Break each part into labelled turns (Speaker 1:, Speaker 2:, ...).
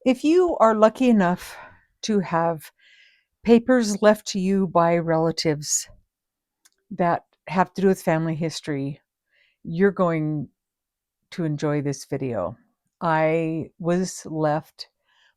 Speaker 1: If you are lucky enough to have papers left to you by relatives that have to do with family history, you're going to enjoy this video. My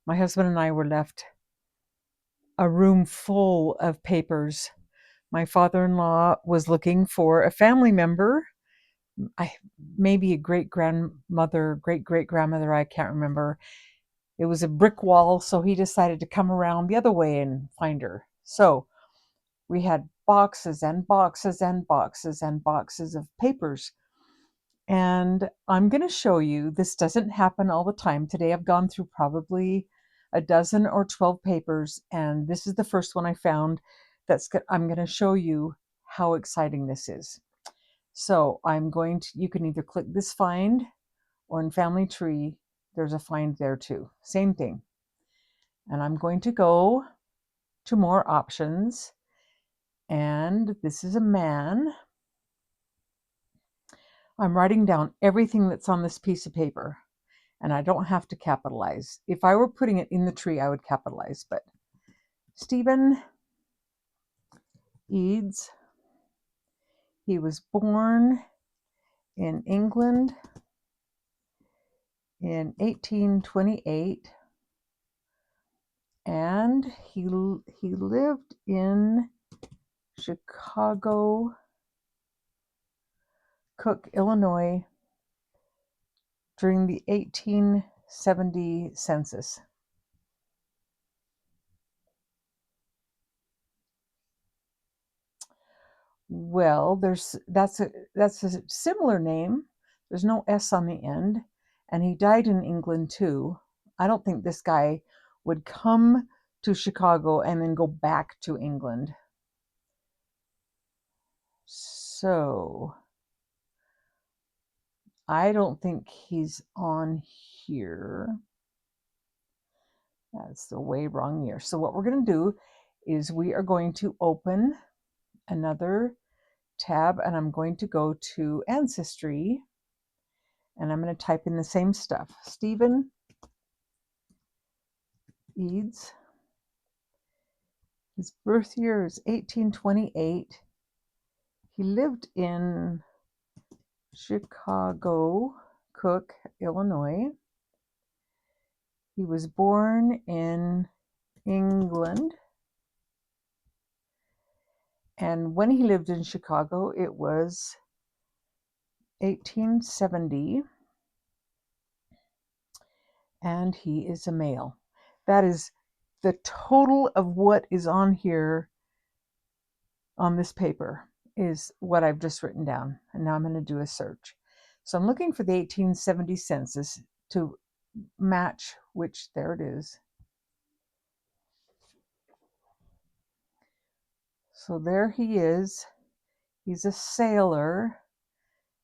Speaker 1: husband and I were left a room full of papers. My father-in-law was looking for a family member, maybe a great-grandmother, great-great-grandmother, I can't remember. It was a brick wall, so he decided to come around the other way and find her. So we had boxes and boxes and boxes and boxes of papers. And I'm going to show you, this doesn't happen all the time. Today I've gone through probably a dozen or 12 papers, and this is the first one I found I'm going to show you how exciting this is. So you can either click this find, or in Family Tree, there's a find there too. Same thing. And I'm going to go to more options, and this is a man. I'm writing down everything that's on this piece of paper, and I don't have to capitalize. If I were putting it in the tree, I would capitalize, but Stephen Eads, he was born in England in 1828, and he lived in Chicago, Cook, Illinois, during the 1870 census. Well, that's a similar name. There's no S on the end, and he died in England too. I don't think this guy would come to Chicago and then go back to England. So I don't think he's on here. That's the way wrong year. So what we're going to do is we are going to open another tab, and I'm going to go to Ancestry, and I'm going to type in the same stuff. Stephen Eads. His birth year is 1828. He lived in Chicago, Cook, Illinois. He was born in England. And when he lived in Chicago, it was 1870. And he is a male. That is the total of what is on here on this paper, is what I've just written down. And now I'm going to do a search. So I'm looking for the 1870 census to match, which there it is. So there he is. He's a sailor,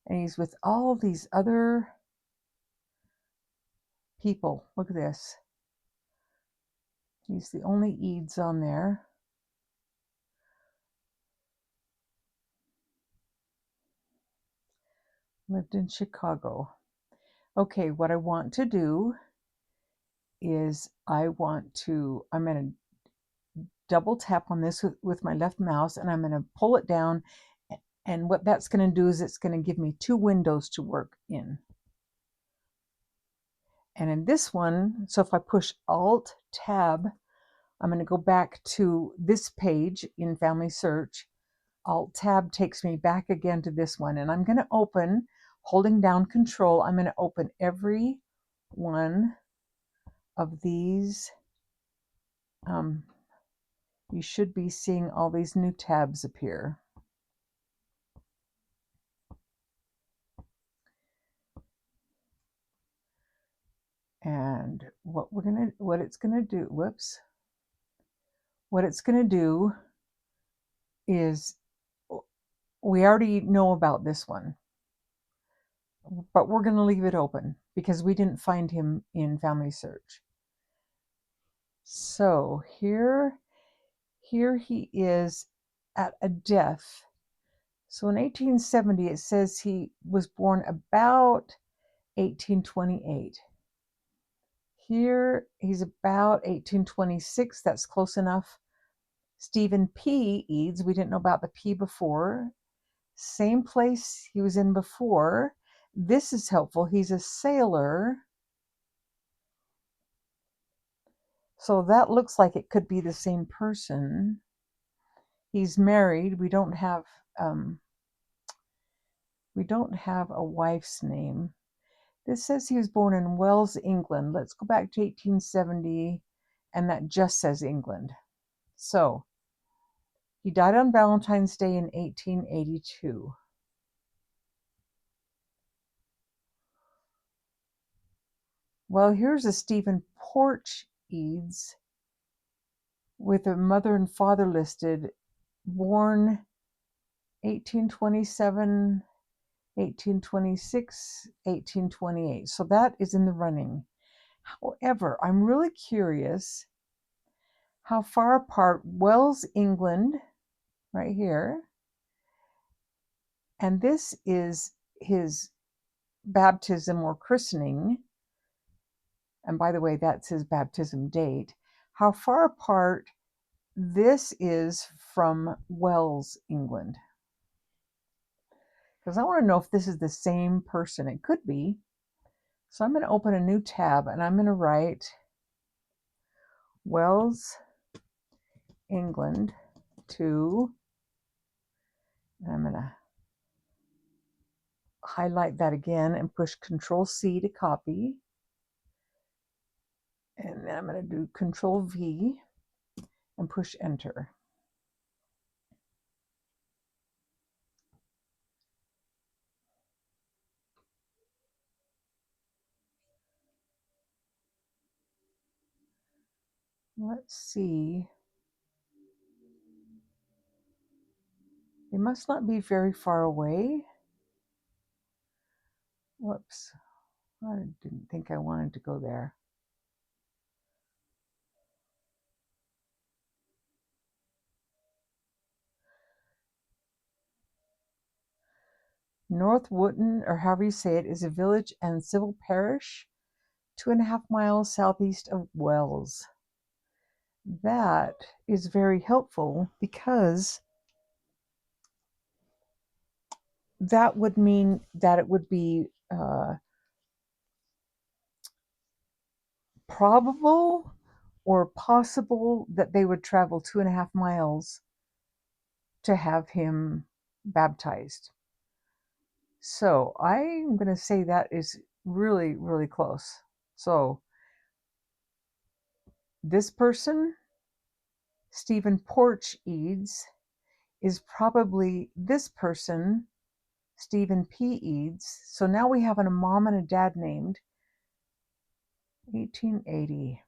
Speaker 1: and he's with all these other people. Look at this. He's the only Eads on there. Lived in Chicago. Okay, what I want to do is I'm going to double tap on this with my left mouse, and I'm going to pull it down. And what that's going to do is it's going to give me two windows to work in. And in this one, so if I push Alt Tab, I'm going to go back to this page in Family Search. Alt Tab takes me back again to this one, and I'm going to open, holding down Control, I'm going to open every one of these. You should be seeing all these new tabs appear. And what it's gonna do is, we already know about this one, but we're gonna leave it open because we didn't find him in Family Search. So here he is at a death. So in 1870, it says he was born about 1828. Here, he's about 1826. That's close enough. Stephen P. Eads, we didn't know about the P before. Same place he was in before. This is helpful. He's a sailor. So that looks like it could be the same person. He's married. We don't have a wife's name. This says he was born in Wells, England. Let's go back to 1870, and that just says England. So he died on Valentine's Day in 1882. Well, here's a Stephen Porch Eads with a mother and father listed, born 1827, 1826, 1828. So that is in the running. However, I'm really curious how far apart Wells, England, right here, and this is his baptism or christening. And by the way, that's his baptism date. How far apart this is from Wells, England. Because I want to know if this is the same person. It could be. So I'm going to open a new tab and I'm going to write Wells, England to, and I'm going to highlight that again and push Control C to copy. And then I'm going to do Control V and push Enter. Let's see. It must not be very far away. Whoops. I didn't think I wanted to go there. North Wootton, or however you say it, is a village and civil parish 2.5 miles southeast of Wells. That is very helpful because that would mean that it would be probable or possible that they would travel 2.5 miles to have him baptized. So I'm going to say that is really, really close. So this person, Stephen Porch Eads, is probably this person, Stephen P. Eads. So now we have a mom and a dad named 1880.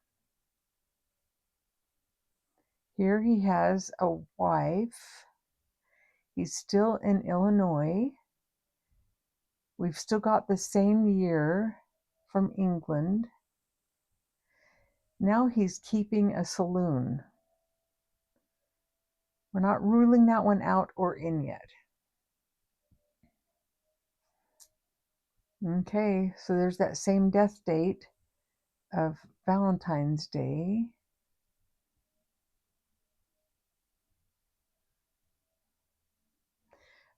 Speaker 1: Here he has a wife. He's still in Illinois. We've still got the same year from England. Now he's keeping a saloon. We're not ruling that one out or in yet. Okay, so there's that same death date of Valentine's Day.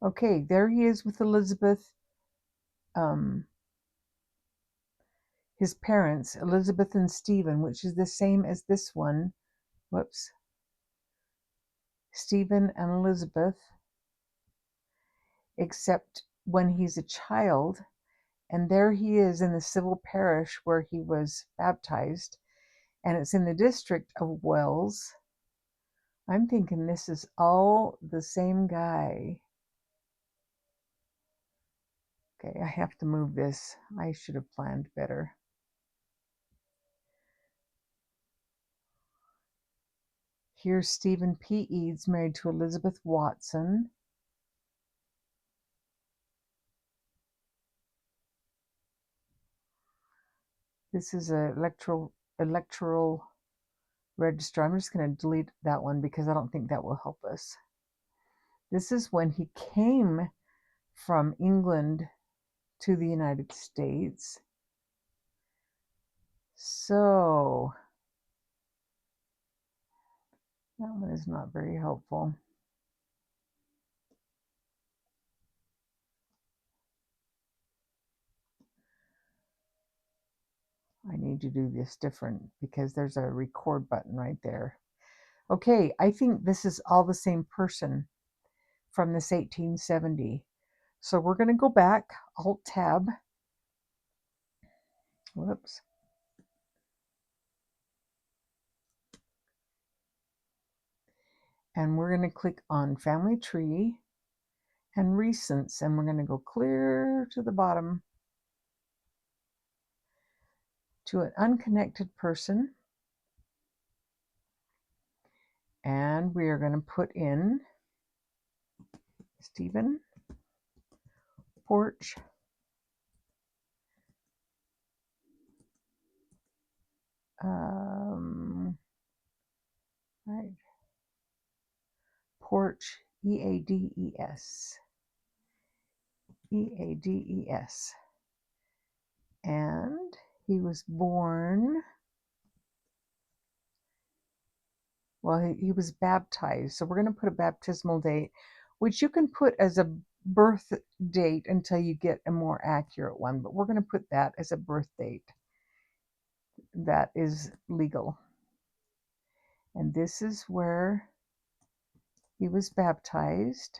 Speaker 1: Okay, there he is with Elizabeth, his parents, Elizabeth and Stephen, which is the same as this one. Whoops. Stephen and Elizabeth, except when he's a child. And there he is in the civil parish where he was baptized. And it's in the district of Wells. I'm thinking this is all the same guy. Okay, I have to move this. I should have planned better. Here's Stephen P. Eads married to Elizabeth Watson. This is an electoral register. I'm just going to delete that one because I don't think that will help us. This is when he came from England to the United States. So that one is not very helpful. I need to do this different because there's a record button right there. Okay, I think this is all the same person from this 1870. So we're going to go back, Alt Tab. Whoops. And we're going to click on Family Tree and Recents, and we're going to go clear to the bottom to an unconnected person. And we are going to put in Stephen Porch right, Porch, Eades, Eades, and he was born. Well, he was baptized, so we're going to put a baptismal date, which you can put as a birth date until you get a more accurate one, but we're going to put that as a birth date. That is legal. And this is where he was baptized.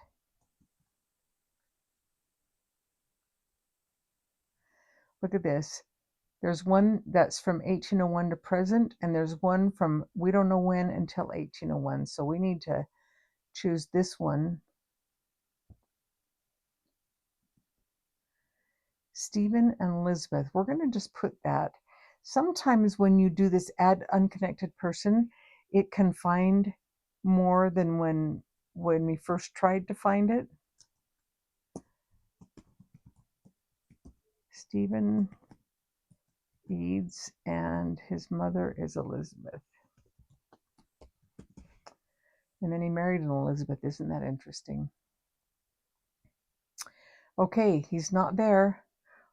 Speaker 1: Look at this. There's one that's from 1801 to present, and there's one from we don't know when until 1801. So we need to choose this one. Stephen and Elizabeth. We're going to just put that. Sometimes when you do this add unconnected person, it can find more than when we first tried to find it. Stephen Eades and his mother is Elizabeth. And then he married an Elizabeth. Isn't that interesting? Okay, he's not there.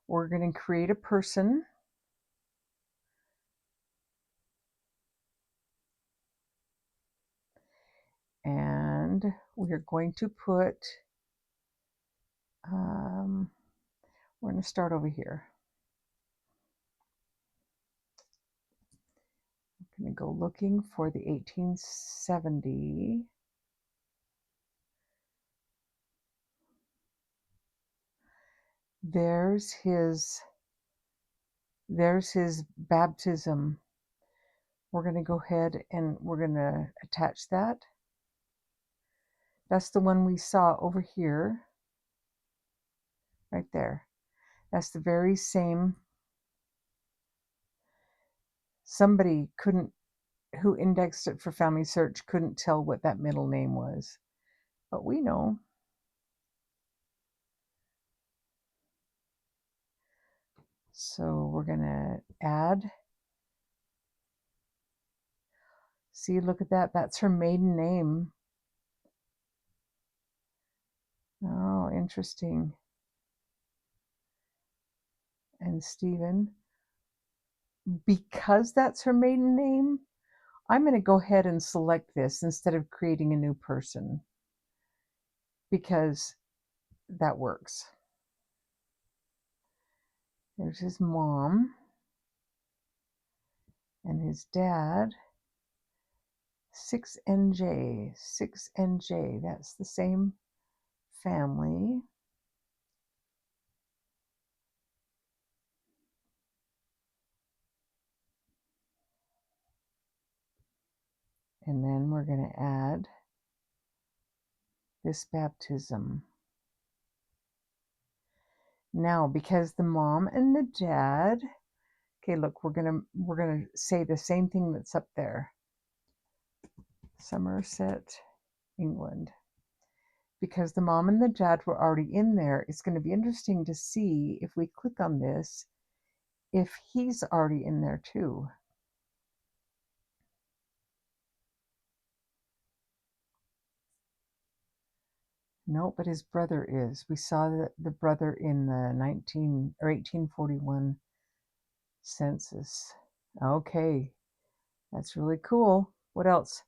Speaker 1: We're going to create a person. And we're going to put, we're going to start over here. I'm going to go looking for the 1870. There's his baptism. We're going to go ahead and we're going to attach that. That's the one we saw over here, right there. That's the very same. Somebody who indexed it for Family Search couldn't tell what that middle name was, but we know. So we're going to add. See, look at that. That's her maiden name. Oh, interesting. And Stephen. Because that's her maiden name, I'm going to go ahead and select this instead of creating a new person, because that works. There's his mom and his dad. 6NJ, 6NJ, that's the same family. And then we're going to add this baptism. Now, because the mom and the dad, okay, look, we're gonna say the same thing that's up there. Somerset, England. Because the mom and the dad were already in there, it's going to be interesting to see if we click on this, if he's already in there too. No, but his brother is. We saw the brother in the 1841 census. Okay, that's really cool. What else?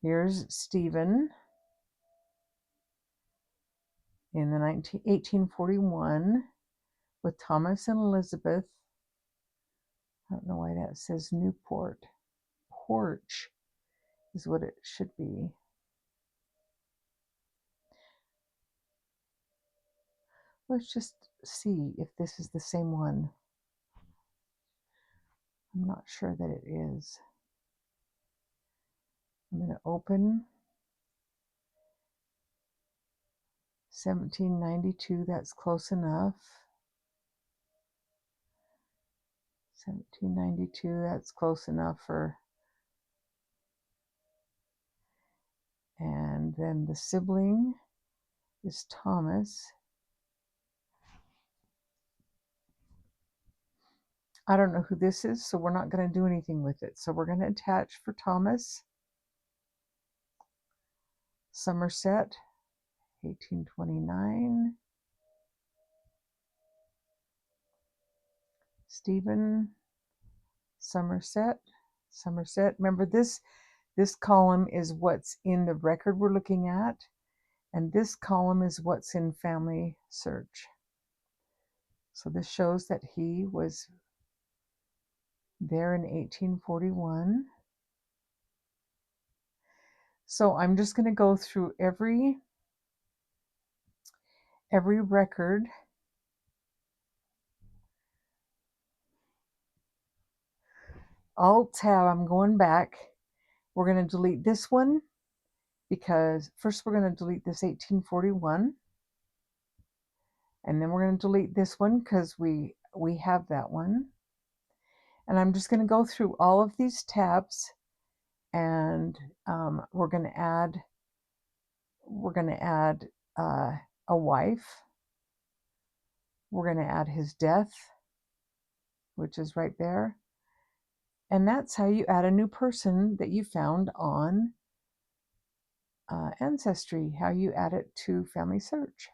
Speaker 1: Here's Stephen in the 1841 with Thomas and Elizabeth. I don't know why that says Newport. Porch is what it should be. Let's just see if this is the same one. I'm not sure that it is. I'm going to open 1792. That's close enough. 1792, that's close enough for. And then the sibling is Thomas. I don't know who this is, so we're not going to do anything with it. So we're going to attach for Thomas. Somerset, 1829. Stephen, Somerset. Remember, this column is what's in the record we're looking at, and this column is what's in family search. So this shows that he was there in 1841. So I'm just going to go through every record. Alt-Tab, I'm going back. We're going to delete this one because first we're going to delete this 1841. And then we're going to delete this one because we have that one. And I'm just going to go through all of these tabs, and we're going to add a wife. We're going to add his death, which is right there. And that's how you add a new person that you found on Ancestry, how you add it to Family Search.